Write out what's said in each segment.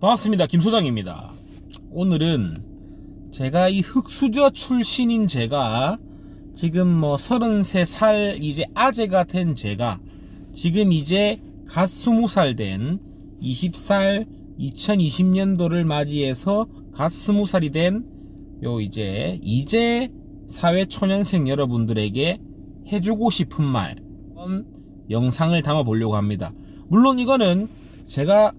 반갑습니다. 김소장입니다. 오늘은 제가 이 흑수저 출신인 제가 지금 33살 이제 아재가 된 제가 지금 이제 갓 20살 된 20살 2020년도를 맞이해서 갓 20살이 된 이제 사회초년생 여러분들에게 해주고 싶은 말 영상을 담아 보려고 합니다. 물론 이거는 제가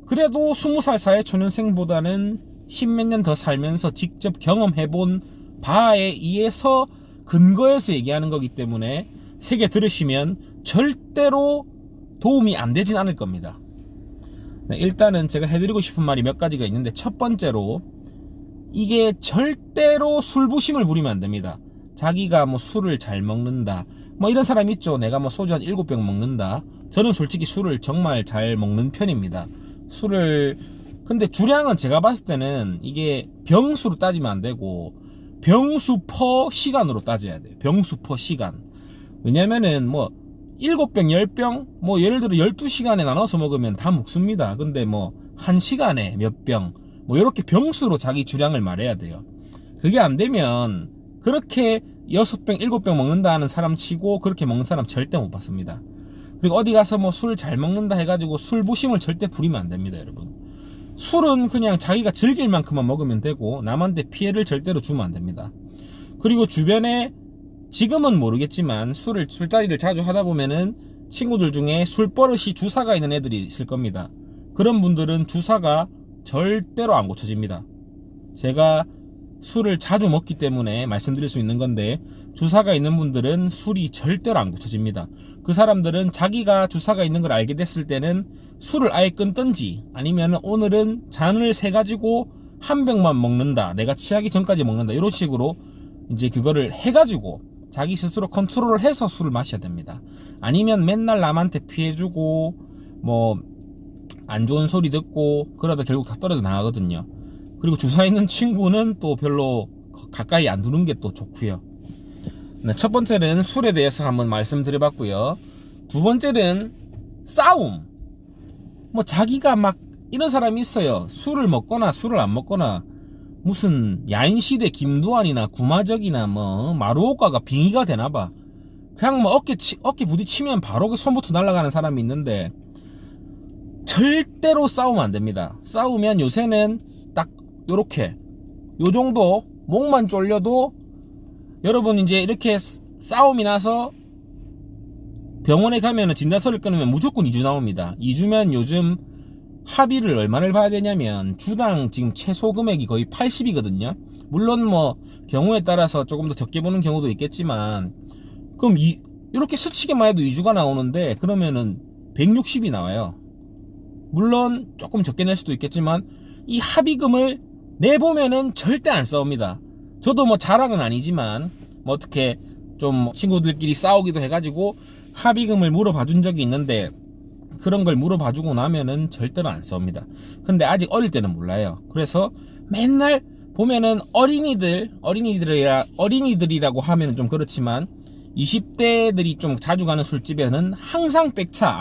그래도 20살 사회초년생보다는 10몇 년 더 살면서 직접 경험해본 바에 의해서 근거해서 얘기하는 거기 때문에 새겨 들으시면 절대로 도움이 안 되진 않을 겁니다. 일단은 제가 해드리고 싶은 말이 몇 가지가 있는데, 첫 번째로 이게 절대로 술부심을 부리면 안 됩니다. 자기가 술을 잘 먹는다 이런 사람 있죠. 내가 소주 한 7병 먹는다. 저는 솔직히 술을 정말 잘 먹는 편입니다. 근데 주량은 제가 봤을 때는 이게 병수로 따지면 안 되고 병수 퍼 시간으로 따져야 돼요. 병수 퍼 시간. 왜냐면은 7병, 10병, 예를 들어 12시간에 나눠서 먹으면 다 먹습니다. 근데 1시간에 몇 병, 이렇게 병수로 자기 주량을 말해야 돼요. 그게 안 되면 그렇게 6병, 7병 먹는다 하는 사람 치고 그렇게 먹는 사람 절대 못 봤습니다. 그리고 어디 가서 술 잘 먹는다 해가지고 술부심을 절대 부리면 안 됩니다, 여러분. 술은 그냥 자기가 즐길 만큼만 먹으면 되고 남한테 피해를 절대로 주면 안 됩니다. 그리고 주변에 지금은 모르겠지만 술자리를 자주 하다 보면은 친구들 중에 술버릇이 주사가 있는 애들이 있을 겁니다. 그런 분들은 주사가 절대로 안 고쳐집니다. 제가 술을 자주 먹기 때문에 말씀드릴 수 있는 건데, 주사가 있는 분들은 술이 절대로 안 고쳐집니다. 그 사람들은 자기가 주사가 있는 걸 알게 됐을 때는 술을 아예 끊든지, 아니면 오늘은 잔을 세가지고 한 병만 먹는다, 내가 취하기 전까지 먹는다, 이런 식으로 이제 그거를 해가지고 자기 스스로 컨트롤을 해서 술을 마셔야 됩니다. 아니면 맨날 남한테 피해주고 안 좋은 소리 듣고 그러다 결국 다 떨어져 나가거든요. 그리고 주사 있는 친구는 또 별로 가까이 안 두는 게 또 좋고요. 첫 번째는 술에 대해서 한번 말씀드려봤고요. 두 번째는 싸움. 자기가 이런 사람이 있어요. 술을 먹거나 술을 안 먹거나 무슨 야인시대 김두한이나 구마적이나 마루오카가 빙의가 되나봐. 그냥 어깨 부딪히면 바로 그 손부터 날아가는 사람이 있는데, 절대로 싸우면 안 됩니다. 싸우면 요새는 딱 요렇게 요정도 목만 졸려도, 여러분 이제 이렇게 싸움이 나서 병원에 가면은 진단서를 끊으면 무조건 2주 나옵니다. 2주면 요즘 합의를 얼마를 봐야 되냐면 주당 지금 최소 금액이 거의 80이거든요 물론 경우에 따라서 조금 더 적게 보는 경우도 있겠지만, 그럼 이렇게 스치기만 해도 2주가 나오는데 그러면은 160이 나와요. 물론 조금 적게 낼 수도 있겠지만 이 합의금을 내보면은 절대 안 싸웁니다. 저도 자랑은 아니지만 어떻게 좀 친구들끼리 싸우기도 해가지고 합의금을 물어봐 준 적이 있는데, 그런 걸 물어봐 주고 나면은 절대로 안 싸웁니다. 근데 아직 어릴 때는 몰라요. 그래서 맨날 보면은 어린이들이라고 하면은 좀 그렇지만 20대들이 좀 자주 가는 술집에는 항상 백차,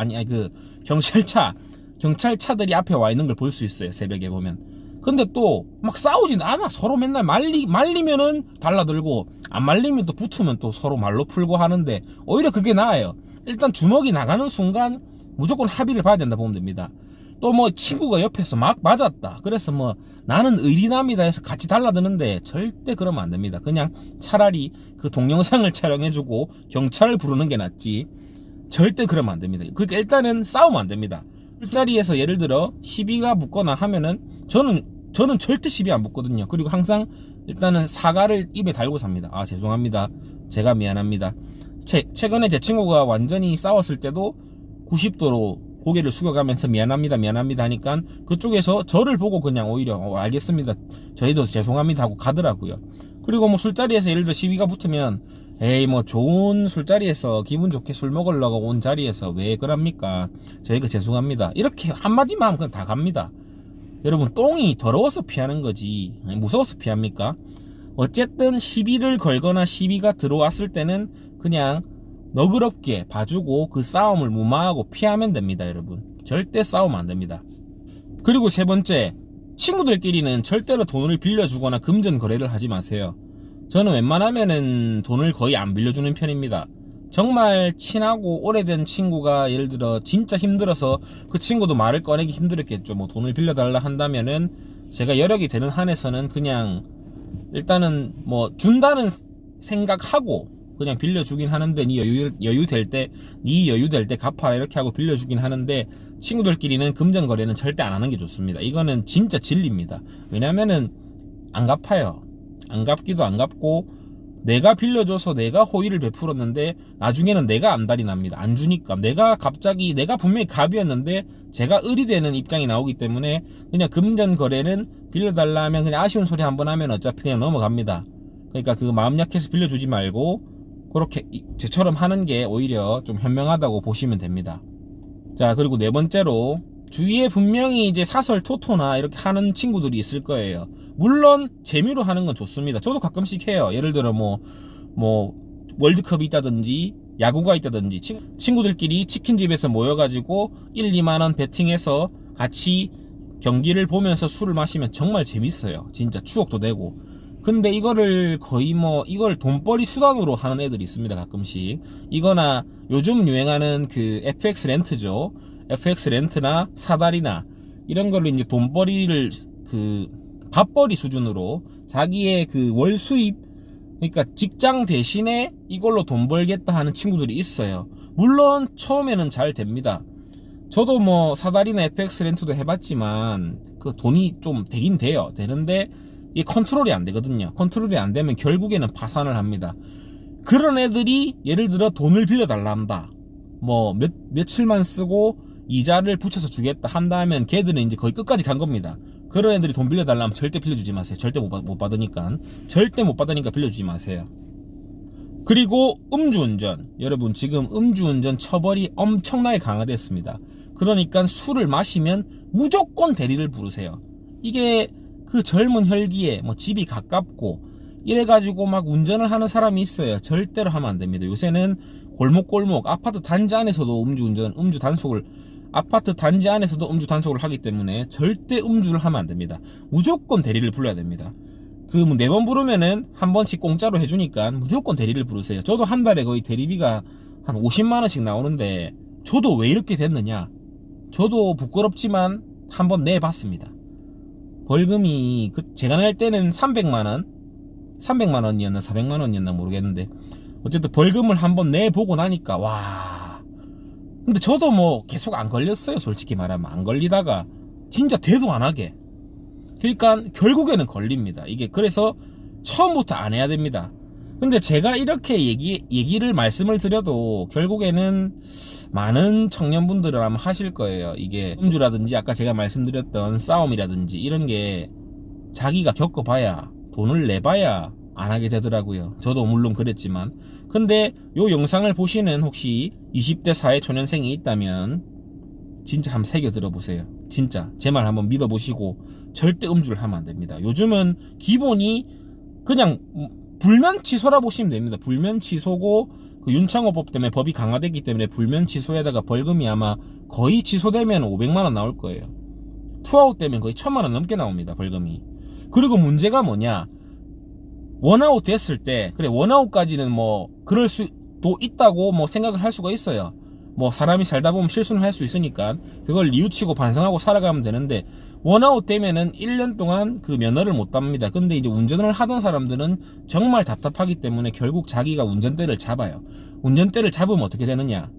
경찰차들이 앞에 와 있는 걸 볼 수 있어요, 새벽에 보면. 근데 또 싸우진 않아. 서로 맨날 말리면은 달라들고, 안 말리면 또 붙으면 또 서로 말로 풀고 하는데, 오히려 그게 나아요. 일단 주먹이 나가는 순간 무조건 합의를 봐야 된다 보면 됩니다. 또 친구가 옆에서 막 맞았다, 그래서 나는 의리남이다 해서 같이 달라드는데 절대 그러면 안 됩니다. 그냥 차라리 그 동영상을 촬영해주고 경찰을 부르는 게 낫지, 절대 그러면 안 됩니다. 그러니까 일단은 싸우면 안 됩니다. 술자리에서 예를 들어 시비가 붙거나 하면은 저는 절대 시비 안 붙거든요. 그리고 항상 일단은 사과를 입에 달고 삽니다. 죄송합니다, 제가 미안합니다. 최근에 제 친구가 완전히 싸웠을 때도 90도로 고개를 숙여가면서 미안합니다 하니까 그쪽에서 저를 보고 그냥 오히려 알겠습니다, 저희도 죄송합니다 하고 가더라고요. 그리고 술자리에서 예를 들어 시비가 붙으면, 에이 좋은 술자리에서 기분 좋게 술 먹으려고 온 자리에서 왜 그럽니까, 저희가 죄송합니다, 이렇게 한마디만 하면 그냥 다 갑니다. 여러분, 똥이 더러워서 피하는 거지 무서워서 피합니까? 어쨌든 시비를 걸거나 시비가 들어왔을 때는 그냥 너그럽게 봐주고 그 싸움을 무마하고 피하면 됩니다. 여러분, 절대 싸우면 안 됩니다. 그리고 세 번째, 친구들끼리는 절대로 돈을 빌려주거나 금전 거래를 하지 마세요. 저는 웬만하면은 돈을 거의 안 빌려주는 편입니다. 정말 친하고 오래된 친구가 예를 들어 진짜 힘들어서 그 친구도 말을 꺼내기 힘들었겠죠. 뭐 돈을 빌려달라 한다면은 제가 여력이 되는 한에서는 그냥 일단은 뭐 준다는 생각하고 그냥 빌려주긴 하는데 네 여유 될 때 갚아라 이렇게 하고 빌려주긴 하는데, 친구들끼리는 금전 거래는 절대 안 하는 게 좋습니다. 이거는 진짜 진리입니다. 왜냐면은 안 갚아요. 안 갚기도 안 갚고, 내가 빌려줘서 내가 호의를 베풀었는데 나중에는 내가 안달이 납니다. 안 주니까. 내가 분명히 갑이었는데 제가 을이 되는 입장이 나오기 때문에 그냥 금전 거래는 빌려달라 하면 그냥 아쉬운 소리 한번 하면 어차피 그냥 넘어갑니다. 그러니까 그 마음 약해서 빌려주지 말고 그렇게 저처럼 하는 게 오히려 좀 현명하다고 보시면 됩니다. 자, 그리고 네 번째로, 주위에 분명히 이제 사설 토토나 이렇게 하는 친구들이 있을 거예요. 물론 재미로 하는 건 좋습니다. 저도 가끔씩 해요. 예를 들어 뭐 월드컵이 있다든지 야구가 있다든지 친구들끼리 치킨집에서 모여가지고 1, 2만원 베팅해서 같이 경기를 보면서 술을 마시면 정말 재밌어요. 진짜 추억도 되고. 근데 이거를 거의 이걸 돈벌이 수단으로 하는 애들이 있습니다. 가끔씩. 이거나 요즘 유행하는 그 FX 렌트죠. FX 렌트나 사다리나 이런 걸로 이제 돈벌이를 밥벌이 수준으로 자기의 그 월 수입, 그러니까 직장 대신에 이걸로 돈 벌겠다 하는 친구들이 있어요. 물론 처음에는 잘 됩니다. 저도 뭐 사다리나 FX 렌트도 해봤지만 그 돈이 좀 되긴 돼요. 되는데 이 컨트롤이 안 되거든요. 컨트롤이 안 되면 결국에는 파산을 합니다. 그런 애들이 예를 들어 돈을 빌려달라 한다. 뭐 며칠만 쓰고 이자를 붙여서 주겠다 한다 하면 걔들은 이제 거의 끝까지 간 겁니다. 그런 애들이 돈 빌려달라 하면 절대 빌려주지 마세요. 절대 못 받으니까. 절대 못 받으니까 빌려주지 마세요. 그리고 음주운전. 여러분 지금 음주운전 처벌이 엄청나게 강화됐습니다. 그러니까 술을 마시면 무조건 대리를 부르세요. 이게 그 젊은 혈기에 뭐 집이 가깝고 이래가지고 막 운전을 하는 사람이 있어요. 절대로 하면 안 됩니다. 요새는 골목골목 아파트 단지 안에서도 아파트 단지 안에서도 음주 단속을 하기 때문에 절대 음주를 하면 안 됩니다. 무조건 대리를 불러야 됩니다. 그 뭐 4번 부르면은 한 번씩 공짜로 해주니까 무조건 대리를 부르세요. 저도 한 달에 거의 대리비가 한 50만원씩 나오는데 저도 왜 이렇게 됐느냐, 저도 부끄럽지만 한번 내봤습니다. 벌금이 제가 낼 때는 300만원이었나 400만원이었나 모르겠는데 어쨌든 벌금을 한번 내보고 나니까 와. 근데 저도 뭐 계속 안 걸렸어요. 솔직히 말하면 안 걸리다가 진짜 대도 안 하게. 그러니까 결국에는 걸립니다. 이게 그래서 처음부터 안 해야 됩니다. 근데 제가 이렇게 얘기를 말씀을 드려도 결국에는 많은 청년분들은 아마 하실 거예요. 이게 음주라든지 아까 제가 말씀드렸던 싸움이라든지 이런 게 자기가 겪어봐야, 돈을 내봐야 안 하게 되더라고요. 저도 물론 그랬지만. 근데 요 영상을 보시는 혹시 20대 사회초년생이 있다면 진짜 한번 새겨 들어보세요. 진짜 제 말 한번 믿어보시고 절대 음주를 하면 안 됩니다. 요즘은 기본이 그냥 불면 취소라 보시면 됩니다. 불면 취소고 그 윤창호법 때문에 법이 강화됐기 때문에 불면 취소에다가 벌금이 아마 거의 취소되면 500만원 나올 거예요. 투아웃 되면 거의 1000만원 넘게 나옵니다. 벌금이. 그리고 문제가 뭐냐, 원아웃 됐을 때, 그래 원아웃까지는 뭐 그럴 수도 있다고 뭐 생각을 할 수가 있어요. 뭐 사람이 살다 보면 실수는 할 수 있으니까 그걸 뉘우치고 반성하고 살아가면 되는데, 원아웃 되면은 1년 동안 그 면허를 못 땁니다. 근데 이제 운전을 하던 사람들은 정말 답답하기 때문에 결국 자기가 운전대를 잡아요. 운전대를 잡으면 어떻게 되느냐,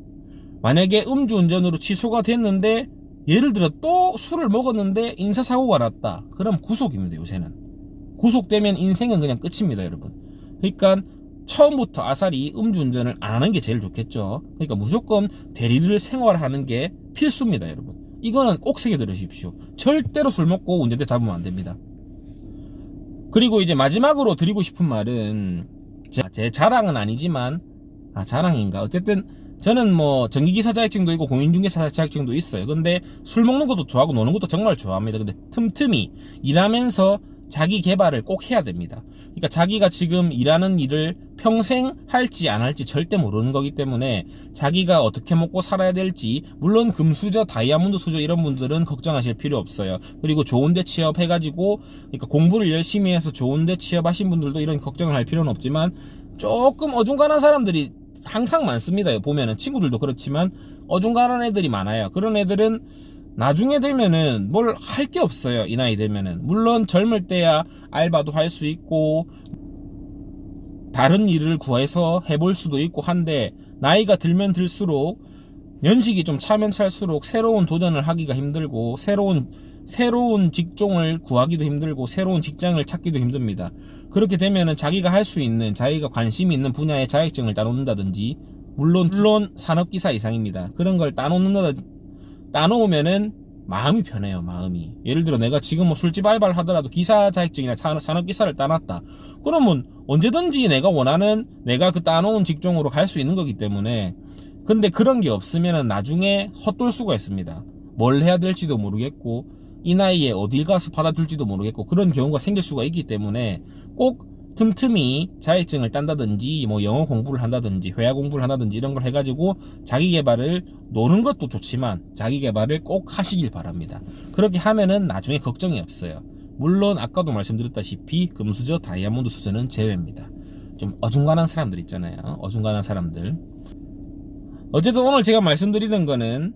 만약에 음주운전으로 취소가 됐는데 예를 들어 또 술을 먹었는데 인사사고가 났다. 그럼 구속입니다. 요새는 구속되면 인생은 그냥 끝입니다, 여러분. 그러니까 처음부터 아사리 음주운전을 안 하는 게 제일 좋겠죠. 그러니까 무조건 대리를 생활하는 게 필수입니다, 여러분. 이거는 꼭 새겨 들으십시오. 절대로 술 먹고 운전대 잡으면 안 됩니다. 그리고 이제 마지막으로 드리고 싶은 말은, 제 자랑은 아니지만, 자랑인가? 어쨌든 저는 뭐 전기기사 자격증도 있고 공인중개사 자격증도 있어요. 근데 술 먹는 것도 좋아하고 노는 것도 정말 좋아합니다. 근데 틈틈이 일하면서 자기 개발을 꼭 해야 됩니다. 그러니까 자기가 지금 일하는 일을 평생 할지 안 할지 절대 모르는 거기 때문에 자기가 어떻게 먹고 살아야 될지, 물론 금수저, 다이아몬드 수저 이런 분들은 걱정하실 필요 없어요. 그리고 좋은데 취업해가지고, 그러니까 공부를 열심히 해서 좋은데 취업하신 분들도 이런 걱정을 할 필요는 없지만, 조금 어중간한 사람들이 항상 많습니다. 보면은 친구들도 그렇지만 어중간한 애들이 많아요. 그런 애들은 나중에 되면은 뭘 할 게 없어요. 이 나이 되면은. 물론 젊을 때야 알바도 할 수 있고 다른 일을 구해서 해볼 수도 있고 한데, 나이가 들면 들수록, 연식이 좀 차면 찰수록 새로운 도전을 하기가 힘들고, 새로운 직종을 구하기도 힘들고, 새로운 직장을 찾기도 힘듭니다. 그렇게 되면은 자기가 할 수 있는, 자기가 관심이 있는 분야의 자격증을 따놓는다든지, 물론 산업기사 이상입니다. 그런 걸 따놓으면은 마음이 편해요. 마음이. 예를 들어 내가 지금 뭐 술집 알바를 하더라도 기사 자격증이나 산업기사를 따놨다, 그러면 언제든지 내가 원하는, 내가 그 따놓은 직종으로 갈 수 있는 거기 때문에. 근데 그런 게 없으면은 나중에 헛돌 수가 있습니다. 뭘 해야 될지도 모르겠고, 이 나이에 어딜 가서 받아줄지도 모르겠고, 그런 경우가 생길 수가 있기 때문에 꼭 틈틈이 자격증을 딴다든지, 뭐 영어 공부를 한다든지, 회화 공부를 한다든지, 이런 걸 해가지고 자기 개발을, 노는 것도 좋지만 자기 개발을 꼭 하시길 바랍니다. 그렇게 하면은 나중에 걱정이 없어요. 물론 아까도 말씀드렸다시피 금수저, 다이아몬드 수저는 제외입니다. 좀 어중간한 사람들 있잖아요. 어중간한 사람들. 어쨌든 오늘 제가 말씀드리는 거는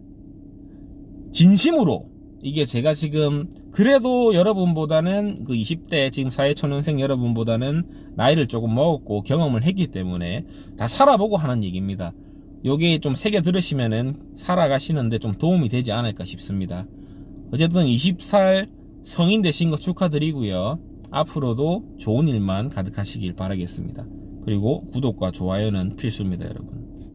진심으로, 이게 제가 지금 그래도 여러분보다는, 그 20대 지금 사회초년생 여러분보다는 나이를 조금 먹었고 경험을 했기 때문에 다 살아보고 하는 얘기입니다. 요게 좀 새겨 들으시면은 살아가시는데 좀 도움이 되지 않을까 싶습니다. 어쨌든 20살 성인 되신 거 축하드리고요. 앞으로도 좋은 일만 가득하시길 바라겠습니다. 그리고 구독과 좋아요는 필수입니다, 여러분.